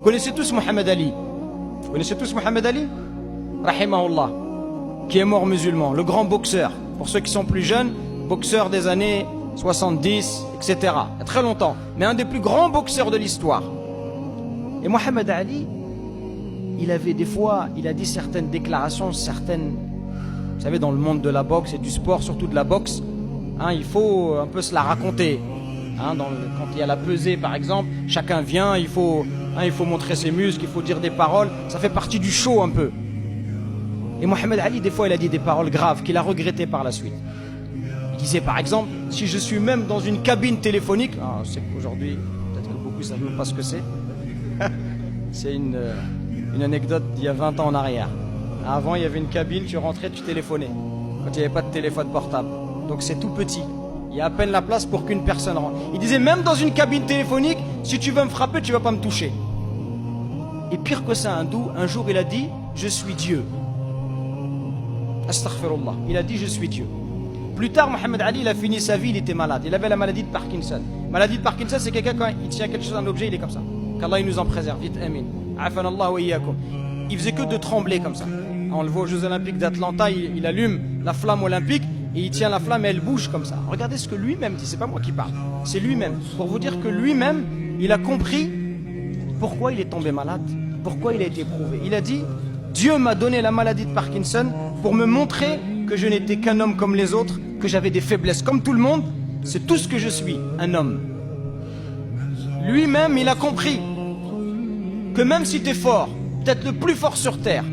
connaissez tous Mohamed Ali. Vous connaissez tous Mohamed Ali, rahimahullah, qui est mort musulman, le grand boxeur. Pour ceux qui sont plus jeunes, boxeur des années 70, etc. Il y a très longtemps, mais un des plus grands boxeurs de l'histoire. Et Mohamed Ali, il avait des fois, il a dit certaines déclarations, certaines, vous savez, dans le monde de la boxe et du sport, surtout de la boxe, hein, il faut un peu se la raconter. Hein, quand il y a la pesée, par exemple, chacun vient, il faut montrer ses muscles, il faut dire des paroles. Ça fait partie du show un peu. Et Mohamed Ali, des fois, il a dit des paroles graves qu'il a regrettées par la suite. Il disait, par exemple, si je suis même dans une cabine téléphonique, c'est qu'aujourd'hui, peut-être que beaucoup ne savent même pas ce que c'est. C'est une anecdote d'il y a 20 ans en arrière. Avant, il y avait une cabine, tu rentrais, tu téléphonais. Quand il n'y avait pas de téléphone portable. Donc c'est tout petit. Il y a à peine la place pour qu'une personne rentre. Il disait, même dans une cabine téléphonique, si tu veux me frapper, tu ne vas pas me toucher. Et pire que ça, un jour, il a dit, je suis Dieu. Astaghfirullah. Il a dit, je suis Dieu. Plus tard, Mohamed Ali, il a fini sa vie, il était malade. Il avait la maladie de Parkinson. Maladie de Parkinson, c'est quelqu'un, quand il tient quelque chose, un objet, il est comme ça. Qu'Allah il nous en préserve. Vite, amin. Afanallah wa iyyakum. Il faisait que de trembler comme ça. On le voit aux Jeux Olympiques d'Atlanta, il allume la flamme olympique et il tient la flamme et elle bouge comme ça. Regardez ce que lui-même dit, c'est pas moi qui parle, c'est lui-même. Pour vous dire que lui-même, il a compris pourquoi il est tombé malade, pourquoi il a été éprouvé. Il a dit, Dieu m'a donné la maladie de Parkinson pour me montrer que je n'étais qu'un homme comme les autres, que j'avais des faiblesses comme tout le monde, c'est tout ce que je suis, un homme. Lui-même, il a compris que même si tu es fort, peut-être le plus fort sur terre,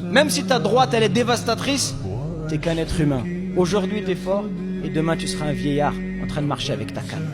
même si ta droite elle est dévastatrice, tu n'es qu'un être humain. Aujourd'hui tu es fort et demain tu seras un vieillard en train de marcher avec ta canne.